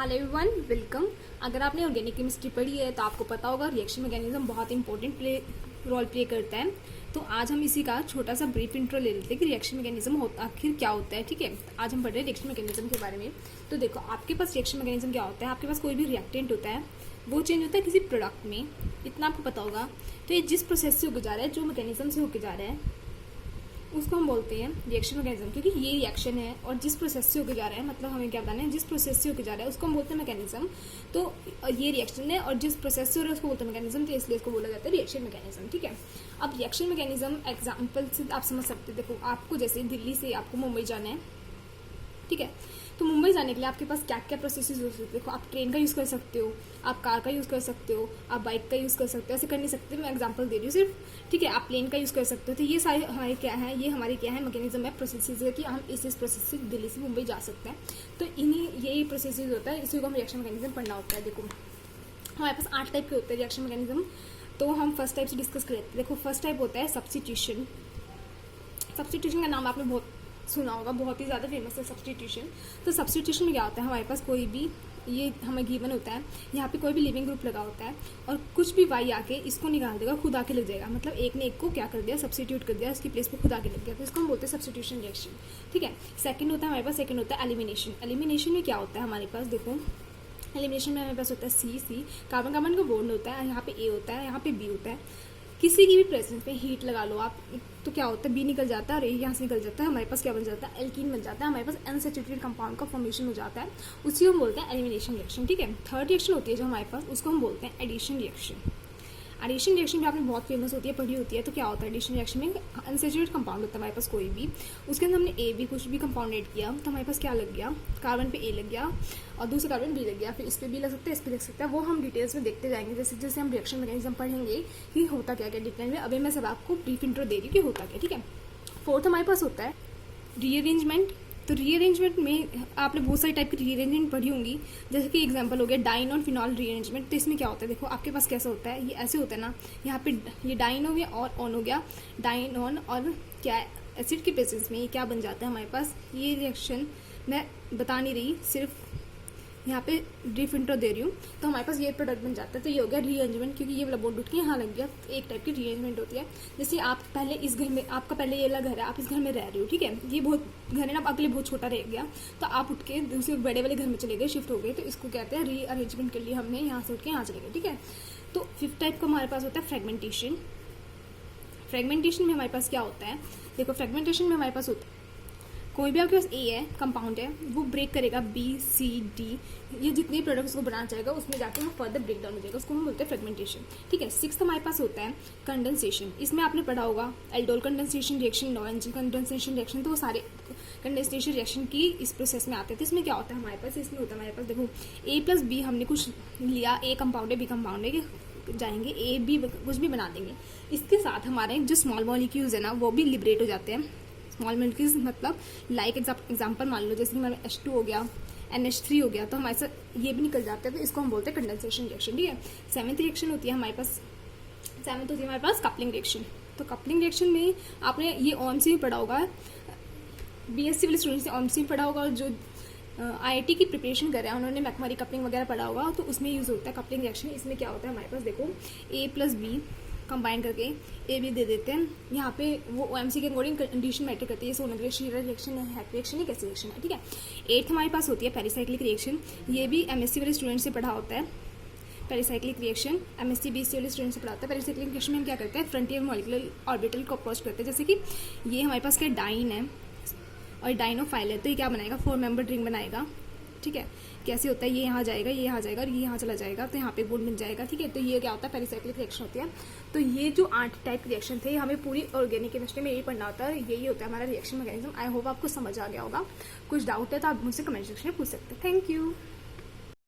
Hello everyone, welcome. अगर आपने organic chemistry पढ़ी है तो आपको पता होगा रिएक्शन मैकेनिज्म बहुत इंपॉर्टेंट रोल प्ले करता है। तो आज हम इसी का छोटा सा ब्रीफ इंट्रो ले लेते हैं कि रिएक्शन मैकेनिज्म आखिर क्या होता है। ठीक है, आज हम पढ़ रहे हैं रिएक्शन मैकेनिज्म के बारे में। तो देखो, आपके पास रिएक्शन मैकेनिज्म क्या होता है। आपके पास कोई भी रिएक्टेंट होता है, वो चेंज होता है किसी प्रोडक्ट में, इतना आपको पता होगा। तो ये जिस प्रोसेस से होकर जा रहा है, जो मैकेनिज्म से होकर जा रहा है, उसको हम बोलते हैं रिएक्शन मैकेनिज्म। क्योंकि ये रिएक्शन है और जिस प्रोसेस से होकर जा रहा है, मतलब हमें क्या बताना है, जिस प्रोसेस से होकर जा रहा है उसको हम बोलते हैं मैकेनिज्म। तो ये रिएक्शन है और जिस प्रोसेस से हो रहा है उसको बोलते हैं मैकेनिज्म, तो इसलिए इसको बोला जाता है रिएक्शन मैकेनिज्म। ठीक है, अब रिएक्शन मैकेनिज्म एग्जाम्पल से आप समझ सकते हैं। देखो, आपको जैसे दिल्ली से आपको मुंबई जाना है, ठीक है, तो मुंबई जाने के लिए आपके पास क्या क्या प्रोसेसेस हो सकते हैं। देखो, आप ट्रेन का यूज़ कर सकते हो, आप कार का यूज़ कर सकते हो, आप बाइक का यूज़ कर सकते हो। ऐसे कर नहीं सकते, मैं एग्जांपल दे रही हूँ सिर्फ। ठीक है, आप प्लेन का यूज़ कर सकते हो। तो ये सारे हमारे क्या है, ये हमारे क्या है, मैकेनिज्म है, प्रोसेसेस है कि हम इस प्रोसेस से दिल्ली से मुंबई जा सकते हैं। तो इन्हीं यही प्रोसेसेस होता है, इसी को हम रिएक्शन मैकेनिज्म पढ़ना होता है। देखो, हमारे पास 8 टाइप के होते हैं रिएक्शन मैकेनिज्म। तो हम फर्स्ट टाइप से डिस्कस कर लेते हैं। देखो, फर्स्ट टाइप होता है सब्स्टिट्यूशन। सब्स्टिट्यूशन का नाम आपने बहुत सुना होगा, बहुत ही ज़्यादा फेमस है सब्स्टिट्यूशन। तो सब्स्टिट्यूशन में क्या होता है, हमारे पास कोई भी ये हमें गिवन होता है, यहाँ पे कोई भी लिविंग ग्रुप लगा होता है और कुछ भी वाई आके इसको निकाल देगा, खुद आके लग जाएगा। मतलब एक ने एक को क्या कर दिया, सब्स्टिट्यूट कर दिया, उसकी प्लेस पे खुद आके लग गया। तो इसको हम बोलते हैं सब्स्टिट्यूशन रिएक्शन। ठीक है, सेकंड होता है हमारे पास, सेकंड होता है एलिमिनेशन। एलिमिनेशन में क्या होता है हमारे पास, देखो, एलिमिनेशन में हमारे पास होता है सी कार्बन कार्बन का बॉन्ड होता है, यहाँ पे ए होता है, यहाँ पे बी होता है। किसी की भी प्रेजेंस में हीट लगा लो आप, तो क्या होता है, बी निकल जाता है और ए यहाँ से निकल जाता है। हमारे पास क्या बन जाता है, एल्कीन बन जाता है। हमारे पास अनसैचुरेटेड कंपाउंड का फॉर्मेशन हो जाता है, उसी को हम बोलते हैं एलिमिनेशन रिएक्शन। ठीक है, थर्ड रिएक्शन होती है जो हमारे पास, उसको हम बोलते हैं एडिशन रिएक्शन। एडिशन रिएक्शन भी आपने बहुत फेमस होती है, पढ़ी होती है। तो क्या होता है एडिशन रिएक्शन में, अनसैचुरेटेड कंपाउंड होता है हमारे पास कोई भी, उसके अंदर हमने ए बी कुछ भी कंपाउंड ऐड किया, तो हमारे पास क्या लग गया, कार्बन पे ए लग गया और दूसरे कार्बन बी लग गया। फिर इस पे बी लग सकता है, इस पे लग सकता है, वो हम डिटेल्स में देखते जाएंगे जैसे जैसे हम रिएक्शन मैकेनिज्म पढ़ेंगे कि होता क्या क्या डिटेल में। अभी मैं सब आपको ब्रीफ इंट्रो दे रही हूँ कि होता क्या। ठीक है, फोर्थ हमारे पास होता है रीअरेंजमेंट। तो रीअरेंजमेंट में आपने बहुत सारी टाइप की रीअरेंजमेंट पढ़ी होंगी, जैसे कि एग्जांपल हो गया डाइनॉन फिनॉल रीअरेंजमेंट। तो इसमें क्या होता है, देखो आपके पास कैसा होता है, ये ऐसे होता है ना, यहाँ पे ये डाइन हो गया और ऑन हो गया, डाइनॉन और क्या एसिड के प्रेजेंस में ये क्या बन जाता है हमारे पास, ये रिएक्शन मैं बता नहीं रही, सिर्फ यहाँ पे ब्रीफ इंट्रो दे रही हूँ। तो हमारे पास ये प्रोडक्ट बन जाता है। तो ये हो गया रीअरेंजमेंट, क्योंकि ये वाला बॉन्ड उठ के यहाँ लग गया। तो एक टाइप की रीअरेंजमेंट होती है। जैसे आप पहले इस घर में, आपका पहले ये वाला घर है, आप इस घर में रह रहे हो, ठीक है, ये बहुत घर है ना, आपके लिए बहुत छोटा रह गया, तो आप उठ के दूसरे बड़े वाले घर में चले गए, शिफ्ट हो गए। तो इसको कहते हैं रीअरेंजमेंट कर लिया हमने, यहाँ से उठ के यहाँ चले गए। ठीक है, तो फिफ्थ टाइप का हमारे पास होता है फ्रेगमेंटेशन। फ्रेगमेंटेशन में हमारे पास क्या होता है, देखो, फ्रेगमेंटेशन में हमारे पास होता है कोई भी आपके पास ए है, कंपाउंड है, वो ब्रेक करेगा बी सी डी, ये जितने प्रोडक्ट्स को बनाना चाहेगा उसमें जाके वो फर्दर ब्रेक डाउन हो जाएगा, उसको हम बोलते हैं फ्रेगमेंटेशन। ठीक है, सिक्स्थ हमारे पास होता है कंडेंसेशन। इसमें आपने पढ़ा होगा aldol condensation reaction, non condensation reaction, तो वो सारे कंडेंसेशन रिएक्शन की इस प्रोसेस में आते हैं। तो इसमें क्या होता है हमारे पास, इसमें होता है हमारे पास, देखो, ए प्लस बी हमने कुछ लिया, ए कंपाउंड है बी कंपाउंड है, जाएंगे ए बी कुछ भी बना देंगे, इसके साथ हमारे जो स्मॉल मॉलिक्यूल्स है ना वो भी लिबरेट हो जाते हैं। स्मॉल मॉलिक्यूल्स मतलब लाइक एग्जांपल मान लो, जैसे हमारे H2 हो गया, NH3 हो गया, तो हमारे साथ ये भी निकल जाते हैं। तो इसको हम बोलते हैं कंडेंसेशन रिएक्शन। ठीक है, सेवेंथ रिएक्शन होती है हमारे पास, सेवेंथ होती है हमारे पास कपलिंग रिएक्शन। तो कपलिंग रिएक्शन में आपने ये OMC में पढ़ा होगा, BSc वाले स्टूडेंट्स ने OMC में पढ़ा होगा, और जो IIT की प्रिपरेशन कर रहे हैं उन्होंने मैकमरी कपलिंग वगैरह पढ़ा होगा, तो उसमें यूज़ होता है कपलिंग रिएक्शन। इसमें क्या होता है हमारे पास, देखो, A प्लस बी कंबाइन करके ए बी दे देते हैं। यहाँ पे वो OMC के अकॉर्डिंग कंडीशन मैटर करती है, सोनोग्राफी शीयर रिएक्शन है, हैक रिएक्शन है, कैसे रिएक्शन है। ठीक है, एट्थ हमारे पास होती है पेरिसाइक्लिक रिएक्शन। ये भी MSc वाले स्टूडेंट से पढ़ा होता है। पेरिसाइक्लिक रिएक्शन MSc BSc वाले स्टूडेंट से पढ़ा होता है। पेरिसाइक्लिक रिएक्शन में हम क्या करते हैं, फ्रंटियर मॉलिक्यूलर ऑर्बिटल को अप्रोच करते हैं। जैसे कि ये हमारे पास क्या डाइन है और डाइनोफाइल है, तो ये क्या बनाएगा, 4 मेंबर रिंग बनाएगा। ठीक है, कैसे होता है, ये यहाँ जाएगा, ये यहाँ जाएगा और ये यहाँ चला जाएगा, तो यहाँ पे बॉन्ड बन जाएगा। ठीक है, तो ये क्या होता है, पेरिसाइक्लिक रिएक्शन होती है। तो ये जो 8 टाइप रिएक्शन थे, हमें पूरी ऑर्गेनिक केमिस्ट्री में यही पढ़ना होता है, यही होता है हमारा रिएक्शन मैकेनिज्म। आई होप आपको समझ आ गया होगा। कुछ डाउट है तो आप मुझसे कमेंट सेक्शन में पूछ सकते हैं। Thank you.